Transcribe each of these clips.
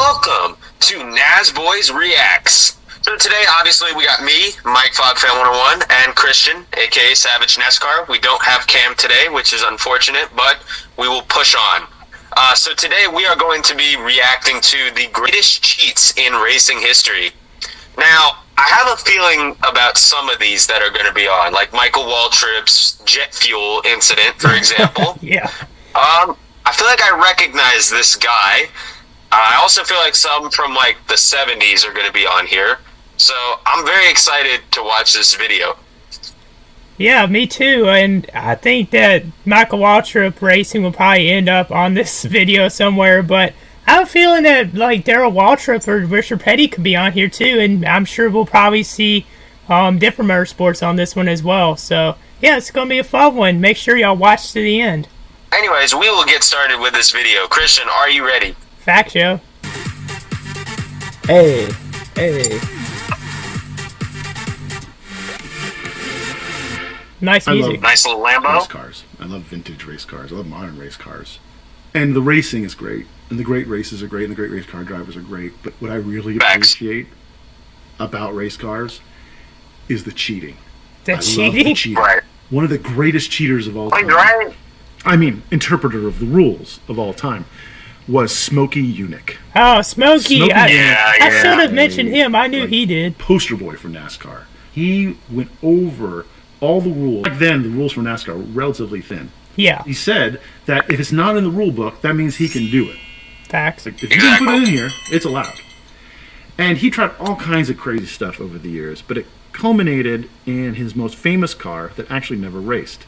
welcome to Nasboys Reacts. So today, obviously, we got me, Mike Fogfan 101, and Christian, aka Savage NASCAR. We don't have Cam today, which is unfortunate, but we will push on. So today, we are going to be reacting to the greatest cheats in racing history. Now, I have a feeling about some of these that are going to be on, like Michael Waltrip's jet fuel incident, for example. Yeah. I feel like I recognize this guy. I also feel like some from like the 70s are going to be on here. So I'm very excited to watch this video. Yeah, me too. And I think that Michael Waltrip Racing will probably end up on this video somewhere. But I have a feeling that like Darrell Waltrip or Richard Petty could be on here too. And I'm sure we'll probably see different motorsports on this one as well. So yeah, it's going to be a fun one. Make sure y'all watch to the end. Anyways, we will get started with this video. Christian, are you ready? Fact show. Hey. Nice music. Nice little Lambo. Race cars. I love vintage race cars. I love modern race cars. And the racing is great. And the great races are great. And the great race car drivers are great. But what I really appreciate about race cars is the cheating. The cheating? Right. One of the greatest cheaters of all time. Right. I mean, interpreter of the rules of all time was Smokey Unick. Oh, Smokey. I Yeah. should have mentioned him. I knew he did. Poster boy for NASCAR. He went over all the rules. Back then, the rules for NASCAR were relatively thin. Yeah. He said that if it's not in the rule book, that means he can do it. Facts. Like, if you didn't put it in here, it's allowed. And he tried all kinds of crazy stuff over the years, but it culminated in his most famous car that actually never raced.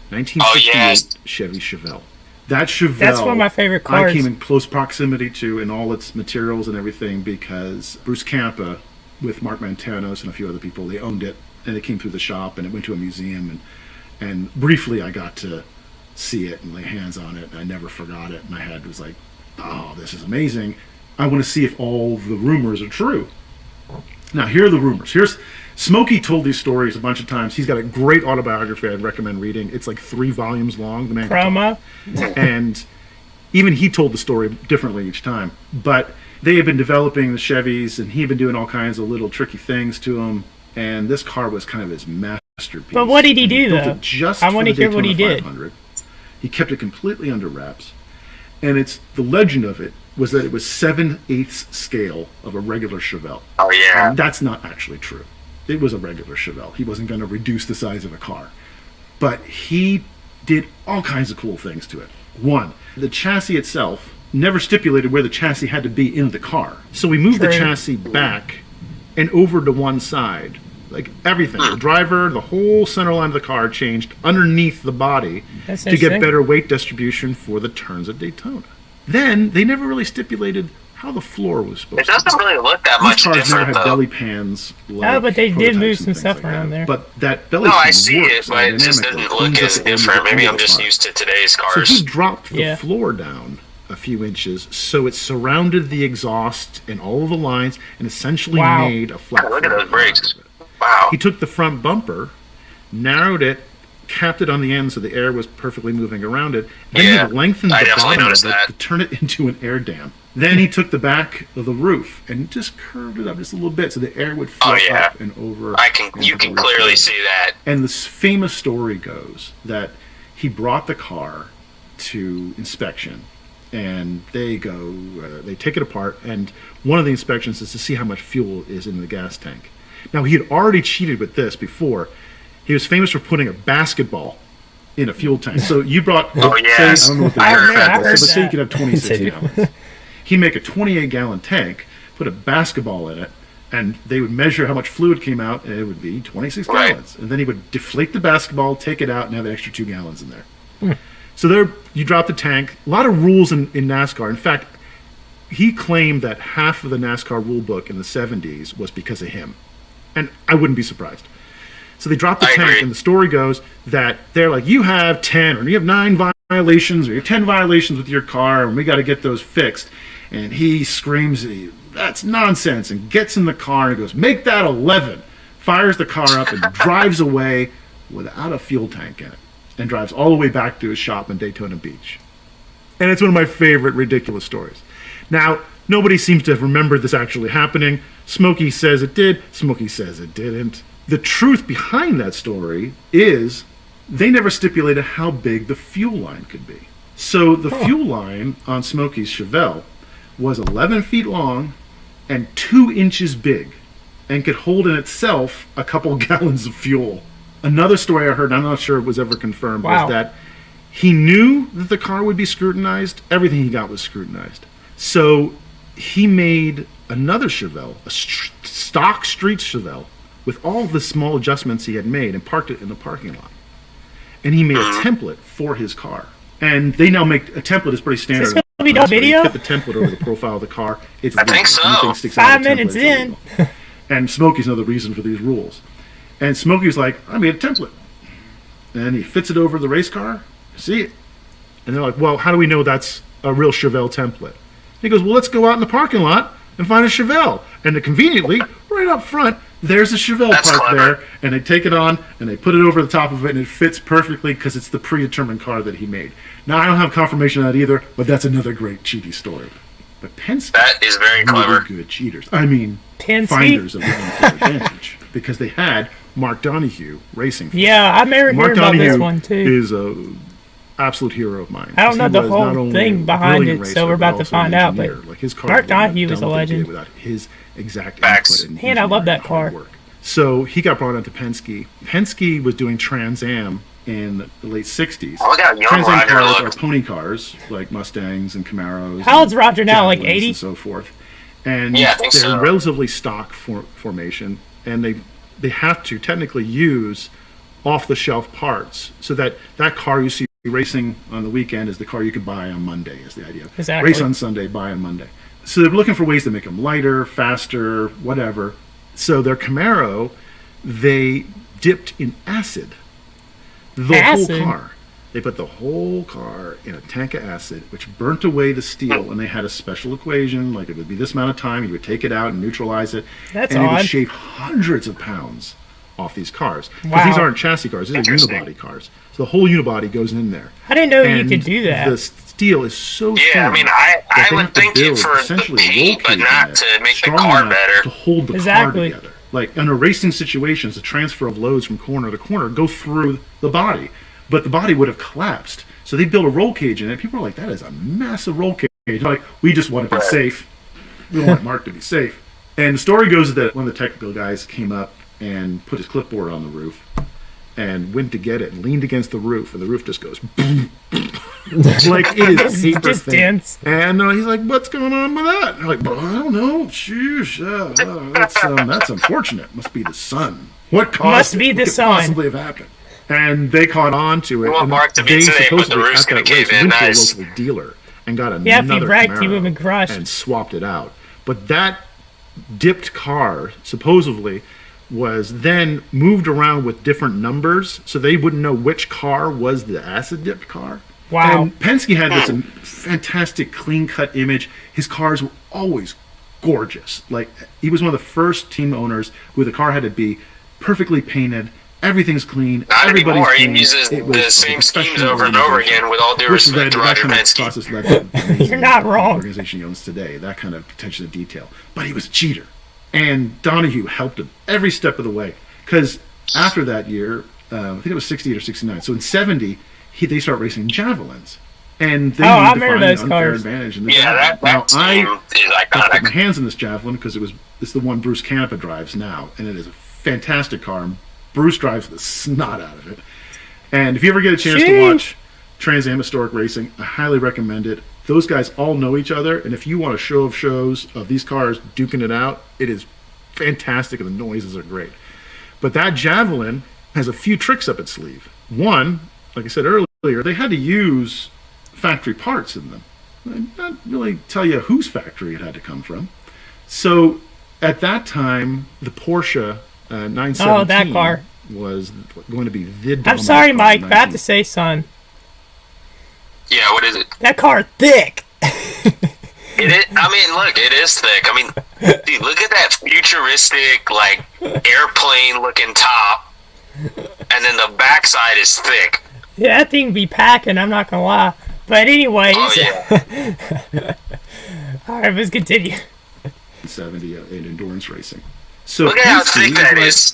1968 Chevy Chevelle. That Chevelle, That's one of my favorite cars. I came in close proximity to in all its materials and everything because Bruce Campa with Mark Mantanos and a few other people, they owned it and it came through the shop and it went to a museum and briefly I got to see it and lay hands on it and I never forgot it and my head was like, oh, this is amazing. I want to see if all the rumors are true. Now, here are the rumors. Smokey told these stories a bunch of times. He's got a great autobiography I'd recommend reading. It's like 3 volumes long. The man Promo. And even he told the story differently each time. But they had been developing the Chevys, and he had been doing all kinds of little tricky things to them. And this car was kind of his masterpiece. But what did he do, built though? It just I want to hear what he did. 500. He kept it completely under wraps. And the legend of it was that it was 7/8 scale of a regular Chevelle. Oh, yeah. And that's not actually true. It was a regular Chevelle. He wasn't going to reduce the size of a car. But he did all kinds of cool things to it. One, the chassis itself never stipulated where the chassis had to be in the car. So we moved the chassis back and over to one side. Like everything. The driver, the whole center line of the car changed underneath the body to get better weight distribution for the turns at Daytona. Then they never really stipulated how the floor was supposed to be. It doesn't really look that much different. These cars now different, have though. belly pans. Oh, but they did move some stuff around there. But that belly No, pan I see works it, but it just dynamically. doesn't look as different. Maybe I'm just used to today's So cars. he dropped the floor down a few inches, so it surrounded the exhaust and all of the lines, and essentially made a flat. Look at those brakes. Wow. Wow. He took the front bumper, narrowed it, capped it on the end so the air was perfectly moving around it. Then he lengthened the bottom of it to turn it into an air dam. Then he took the back of the roof and just curved it up just a little bit so the air would flow up and over. You can clearly see that. And this famous story goes that he brought the car to inspection, and they take it apart, and one of the inspections is to see how much fuel is in the gas tank. Now, he had already cheated with this before. He was famous for putting a basketball in a fuel tank. So you brought, I don't know what the heard but say you that. could have 26 gallons. He'd make a 28-gallon tank, put a basketball in it, and they would measure how much fluid came out, and it would be 26 gallons. And then he would deflate the basketball, take it out, and have an extra 2 gallons in there. So there, you drop the tank. A lot of rules in NASCAR. In fact, he claimed that half of the NASCAR rule book in the 70s was because of him. And I wouldn't be surprised. So they drop the tank, and the story goes that they're like, you have 10, or you have 9 violations, or you have 10 violations with your car, and we got to get those fixed. And he screams, that's nonsense, and gets in the car and goes, make that 11. Fires the car up and drives away without a fuel tank in it, and drives all the way back to his shop in Daytona Beach. And it's one of my favorite ridiculous stories. Now, nobody seems to have remembered this actually happening. Smokey says it did. Smokey says it didn't. The truth behind that story is they never stipulated how big the fuel line could be. So the fuel line on Smokey's Chevelle was 11 feet long and 2 inches big and could hold in itself a couple gallons of fuel. Another story I heard, I'm not sure it was ever confirmed, was that he knew that the car would be scrutinized. Everything he got was scrutinized. So he made another Chevelle, a stock street Chevelle, with all the small adjustments he had made and parked it in the parking lot. And he made a template for his car. And they now make a template is pretty standard. Is this going to be done video? You put the template over the profile of the car. It's I think so. 5 minutes in. And Smokey's another reason for these rules. And Smokey's like, I made a template. And he fits it over the race car. See it. And they're like, well, how do we know that's a real Chevelle template? And he goes, well, let's go out in the parking lot and find a Chevelle. And conveniently, right up front, there's a Chevelle parked there. And they take it on and they put it over the top of it, and it fits perfectly because it's the predetermined car that he made. Now, I don't have confirmation of that either, but that's another great cheaty story. But Penske, that is very clever. Really good cheaters. I mean, Penske? Finders of the unfair advantage, because they had Mark Donohue racing. Yeah, I remember hearing about this one too. Is a absolute hero of mine. I don't know the whole thing behind it, so we're about to find out. But like his car Mark Donohue was a legend. Without his exact input and man, I love that car. Work. So he got brought into Penske. Penske was doing Trans Am in the late 60s. Oh, look how young Trans Am Roger cars looked. are pony cars, like Mustangs and Camaros. How old's Roger now, like 80? And so forth. And yeah, I think they're so. relatively stock formation, and they have to technically use off-the-shelf parts, so that car you see racing on the weekend is the car you could buy on Monday, is the idea. Exactly. Race on Sunday, buy on Monday. So they're looking for ways to make them lighter, faster, whatever. So their Camaro, they dipped in acid. The whole car. They put the whole car in a tank of acid, which burnt away the steel, and they had a special equation, like it would be this amount of time, you would take it out and neutralize it, That's and odd. it would shave hundreds of pounds off these cars. Because Wow. these aren't chassis cars, these are unibody cars. So the whole unibody goes in there. I didn't know And you could do that. The steel is so thin. Yeah, I mean, I that they would have to think it build for essentially the a roll heat, but cage in not it, to make the strong car enough better. to hold the Exactly. car together. Like in a racing situations, the transfer of loads from corner to corner go through the body, but the body would have collapsed. So they built a roll cage in it. People are like, that is a massive roll cage. They're like, we just want to be safe. We don't want Mark to be safe. And the story goes that one of the technical guys came up and put his clipboard on the roof and went to get it and leaned against the roof, and the roof just goes boom. Like it is paper just thin. dense. And he's like, what's going on with that? And I'm like, well, I don't know. Sheesh, that's unfortunate. Must be the sun. What caused be it? the What could sun. possibly have happened? And they caught on to it. We want and Mark to be they safe, but the supposedly roof's at gonna that race cave in. went to a Nice. local dealer and got another Yeah, if he wrecked, he Camaro would've been crushed. and swapped it out. But that dipped car supposedly was then moved around with different numbers, so they wouldn't know which car was the acid dipped car. Wow. And Penske had this fantastic clean cut image. His cars were always gorgeous. Like he was one of the first team owners who the car had to be perfectly painted. Everything's clean. Not Everybody's anymore. He clean. uses It was the a same schemes professional over and over organization. again, with all due Which respect led to that Roger kind of Penske. process led to the amazing You're not wrong. organization he owns today. That kind of attention to detail. But he was a cheater, and Donohue helped him every step of the way. Because after that year, I think it was 68 or 69. So in 70, they start racing javelins, and they I need to remember find those an unfair cars. advantage in the Yeah, javelin. that Now team is I put my iconic. hands on this javelin because it's the one Bruce Canepa drives now, and it is a fantastic car. And Bruce drives the snot out of it. And if you ever get a chance to watch Trans Am Historic Racing, I highly recommend it. Those guys all know each other, and if you want a show of shows of these cars duking it out, it is fantastic, and the noises are great. But that Javelin has a few tricks up its sleeve. One, like I said earlier, they had to use factory parts in them. I'd not really tell you whose factory it had to come from. So at that time, the Porsche 917 Oh, that car. was going to be the I'm dominant sorry, car Mike, in but I have to say, son, Yeah, what is it? that car thick. It is, I mean, look, it is thick. I mean, dude, look at that futuristic, like, airplane-looking top, and then the backside is thick. Yeah, that thing be packing, I'm not gonna lie. But anyways, Oh, yeah. All right, let's continue. 70 in endurance racing. So Look at how thick that is.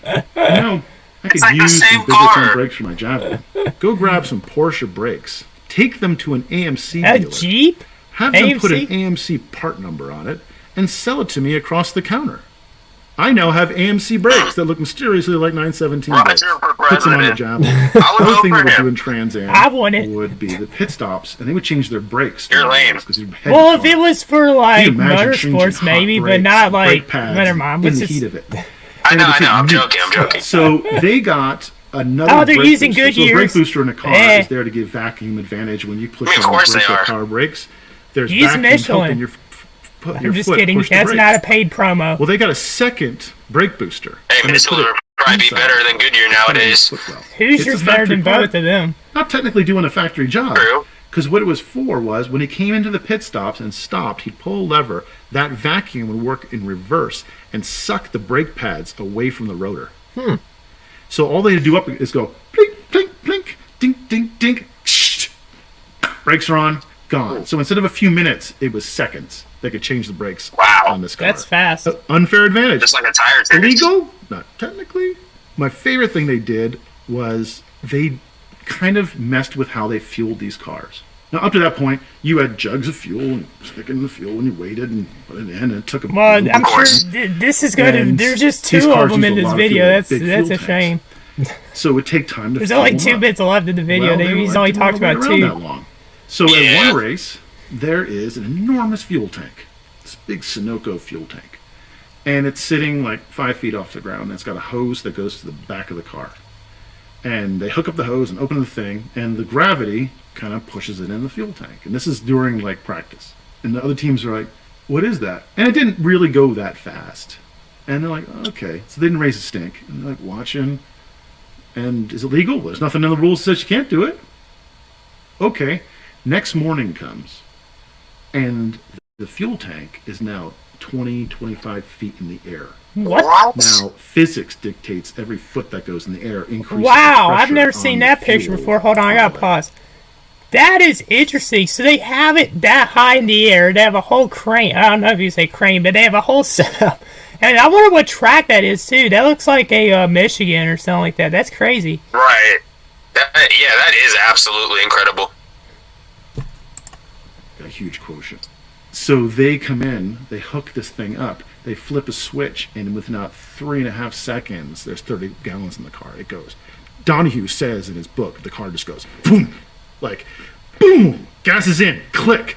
I could like the use same some bigger car. front brakes for my Javelin. Go grab some Porsche brakes. Take them to an AMC A dealer. Jeep? Have them put an AMC? AMC part number on it and sell it to me across the counter. I now have AMC brakes that look mysteriously like 917 brakes. Roger for Put them on the president. Javelin. I would Another vote thing for they would do him. in Trans Am I want it. would be the pit stops, and they would change their brakes. You're lame. Well, if it was for like Can you imagine changing motorsports, hot maybe, but brakes, not brake like. pads Never mind. in Let's the just, heat of it. I know. I'm Nukes. joking. So they got another. Oh, they're brake using booster. good So a brake years. booster in a car Eh. is there to give vacuum advantage when you push I mean, of on course the brake they or are. power brakes. There's Use vacuum Michelin. helping your I'm just foot kidding. push the That's brakes. not a paid promo. Well, they got a second brake booster. Hey, and they put Michelin it would probably be inside. better than Goodyear Put it in the nowadays. footwell. Hoosier's It's a better factory than part. both of them. Not technically doing a factory job. True. Because what it was for was when he came into the pit stops and stopped, he'd pull a lever, that vacuum would work in reverse and suck the brake pads away from the rotor. So all they had to do up is go blink, blink, blink, dink, dink, dink, shh. Brakes are on, gone. So instead of a few minutes, it was seconds. They could change the brakes Wow. on this car. That's fast. Unfair advantage. Just like a tire change. Illegal? Not technically. My favorite thing they did was they kind of messed with how they fueled these cars. Now, up to that point, you had jugs of fuel and stick it in the fuel and you waited and put it in and it took a Well, little I'm bit. sure course. this is going to. And There's just these two of cars them use in a this lot of video. fuel, That's big a fuel shame. So it would take time to There's fill only them 2 up. bits left in the video. Well, He's they only didn't talked wait about around 2. that long. So Yeah. at one race, there is an enormous fuel tank. This big Sunoco fuel tank. And it's sitting like 5 feet off the ground. And it's got a hose that goes to the back of the car. And they hook up the hose and open the thing, and the gravity kind of pushes it in the fuel tank. And this is during like practice. And the other teams are like, what is that? And it didn't really go that fast. And they're like, okay. So they didn't raise a stink. And they're like watching. And is it legal? Well, there's nothing in the rules that says you can't do it. Okay. Next morning comes. And the fuel tank is now 20, 25 feet in the air. What? Now, physics dictates every foot that goes in the air increases Wow, the I've pressure never on seen the that picture fuel before. Hold on, I gotta outlet. pause. That is interesting. So they have it that high in the air. They have a whole crane. I don't know if you say crane, but they have a whole setup. And I wonder what track that is too. That looks like a Michigan or something like that. That's crazy. Right. That is absolutely incredible. A huge quotient. So they come in, they hook this thing up, they flip a switch, and within about 3.5 seconds, there's 30 gallons in the car. It goes. Donahue says in his book, the car just goes boom, like boom, gas is in, click,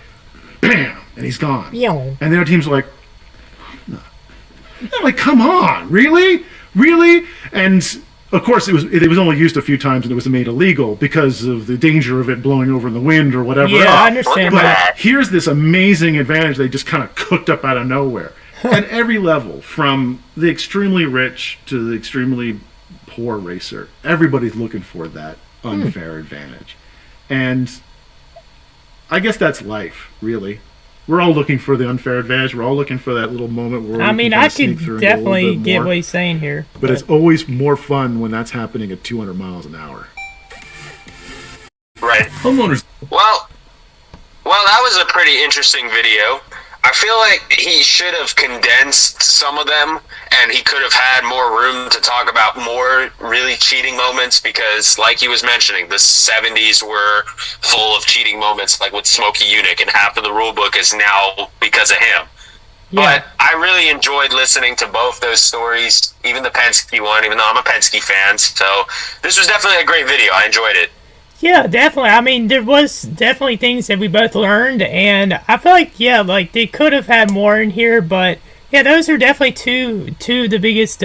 bam, and he's gone. Yeah. And the other teams are like, they're like, come on, really, really? And of course, it was only used a few times, and it was made illegal because of the danger of it blowing over in the wind or whatever. Yeah, else. I understand But- that. Here's this amazing advantage they just kind of cooked up out of nowhere. At every level, from the extremely rich to the extremely poor racer, everybody's looking for that unfair advantage. And I guess that's life, really. We're all looking for the unfair advantage. We're all looking for that little moment where I we mean, can I kinda sneak could through and get a little definitely bit get more. what he's saying here. But it's always more fun when that's happening at 200 miles an hour. Right. Homeowners. Well, that was a pretty interesting video. I feel like he should have condensed some of them, and he could have had more room to talk about more really cheating moments because, like he was mentioning, the 70s were full of cheating moments, like with Smokey Yunick, and half of the rule book is now because of him. Yeah. But I really enjoyed listening to both those stories, even the Penske one, even though I'm a Penske fan. So this was definitely a great video. I enjoyed it. Yeah, definitely. I mean, there was definitely things that we both learned, and I feel like, yeah, like they could have had more in here, but yeah, those are definitely two of the biggest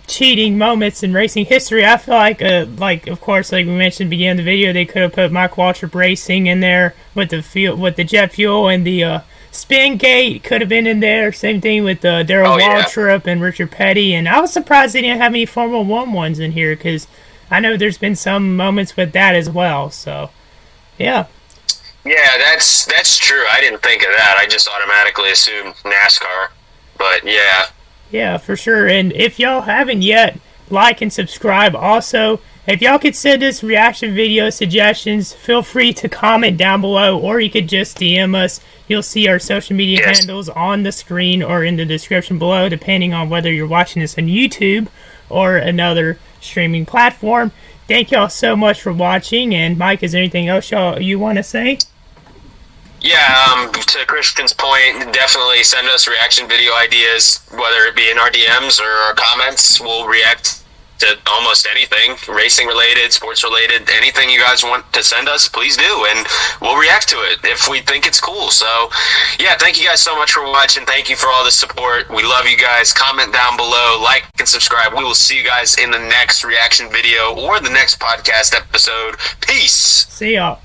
cheating moments in racing history. I feel like of course, like we mentioned at the beginning of the video, they could have put Mike Waltrip Racing in there with the jet fuel, and the spin gate could have been in there. Same thing with Darrell Waltrip and Richard Petty, and I was surprised they didn't have any Formula 1 ones in here because I know there's been some moments with that as well, so, yeah. Yeah, that's true. I didn't think of that. I just automatically assumed NASCAR. But, yeah. Yeah, for sure. And if y'all haven't yet, like and subscribe. Also, if y'all could send us reaction video suggestions, feel free to comment down below, or you could just DM us You'll see our social media handles on the screen or in the description below, depending on whether you're watching this on YouTube or another streaming platform. Thank y'all so much for watching. And Mike, is there anything else you want to say? Yeah, to Christian's point, definitely send us reaction video ideas, whether it be in our DMs or our comments. We'll react to almost anything, racing related, sports related, anything you guys want to send us, please do, and we'll react to it if we think it's cool. So, yeah, thank you guys so much for watching. Thank you for all the support. We love you guys. Comment down below, like and subscribe. We will see you guys in the next reaction video or the next podcast episode. Peace. See y'all.